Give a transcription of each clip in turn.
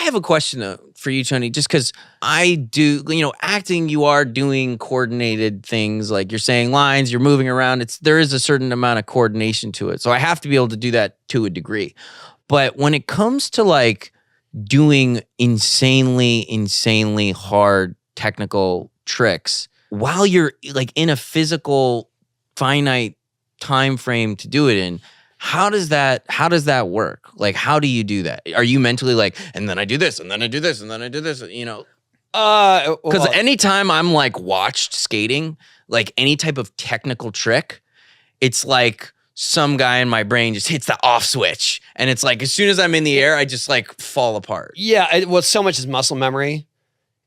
have a question for you, Tony, just because I do, acting, you are doing coordinated things. Like you're saying lines, you're moving around. There is a certain amount of coordination to it. So I have to be able to do that to a degree. But when it comes to like doing insanely hard technical tricks while you're like in a physical finite time frame to do it in, how does that work? Like, how do you do that? Are you mentally like, and then I do this, and then I do this, and then I do this, Because anytime I'm like watched skating, like any type of technical trick, it's like some guy in my brain just hits the off switch. And it's like, as soon as I'm in the air, I just like fall apart. Yeah. Well, so much is muscle memory.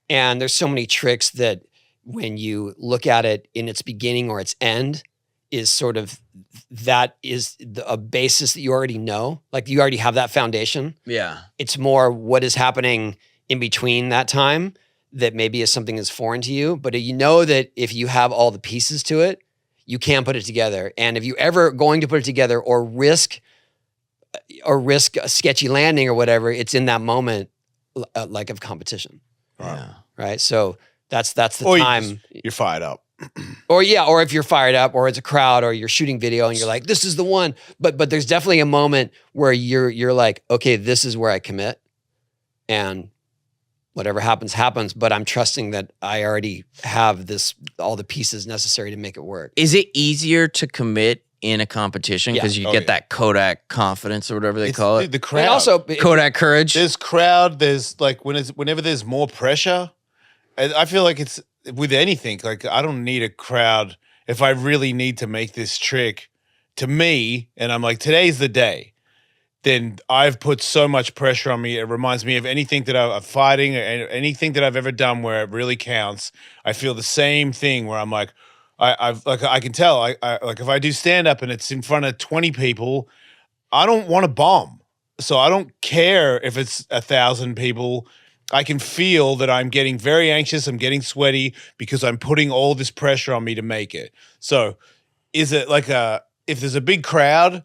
And there's so many tricks that when you look at it in its beginning or its end is sort of, that is a basis that you already know. Like you already have that foundation. Yeah. It's more what is happening in between that time that maybe is something that's foreign to you. But you know that if you have all the pieces to it, you can put it together. And if you ever going to put it together or risk a sketchy landing or whatever, it's in that moment like of competition. Yeah. Right. So that's the time you're fired up. Or if you're fired up or it's a crowd or you're shooting video and you're like, this is the one. But there's definitely a moment where you're like, okay, this is where I commit and whatever happens, but I'm trusting that I already have all the pieces necessary to make it work. Is it easier to commit in a competition because you get that Kodak confidence or whatever they call it? The crowd. And also Kodak courage. There's crowd. There's like whenever there's more pressure, I feel like it's with anything. Like I don't need a crowd if I really need to make this trick to me, and I'm like, today's the day. Then I've put so much pressure on me. It reminds me of anything that I'm fighting, or anything that I've ever done where it really counts. I feel the same thing where I'm like, I can tell. I like if I do stand up and it's in front of 20 people, I don't want to bomb. So I don't care if it's 1,000 people. I can feel that I'm getting very anxious. I'm getting sweaty because I'm putting all this pressure on me to make it. So is it like if there's a big crowd?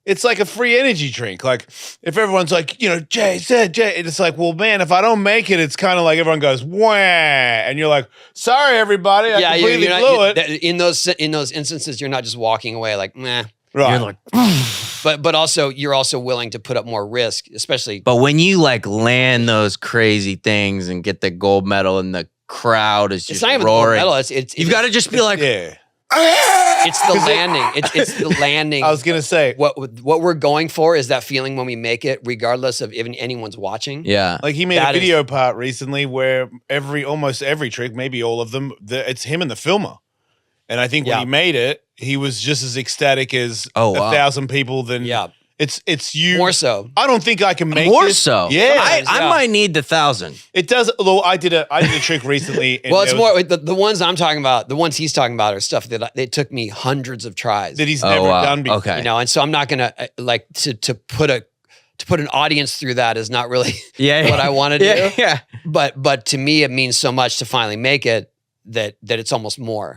It's like a free energy drink. Like if everyone's like, Jay said, it's like, well, man, if I don't make it, it's kind of like everyone goes, wah, and you're like, sorry, everybody, I completely blew it. In those instances, you're not just walking away like, meh. Right. You're like, but also you're also willing to put up more risk, especially. But when you like land those crazy things and get the gold medal and the crowd is just it's not even roaring, the gold medal. you've got to just be like, It's the landing. It's the landing. I was gonna say what we're going for is that feeling when we make it, regardless of even anyone's watching. yeah. like he made a video part recently where almost every trick, maybe all of them, it's him and the filmer. And I think when he made it, he was just as ecstatic as 1,000 people. Then it's you more so. I don't think I can make More this. so. Yeah, I might need the 1,000. It does. Although I did a trick recently. And Well, it's more the ones I'm talking about. The ones he's talking about are stuff that it took me hundreds of tries. that he's never done before. Okay. And so I'm not gonna like to put an audience through that is not really Yeah. what I want to do. Yeah. But to me, it means so much to finally make it that it's almost more.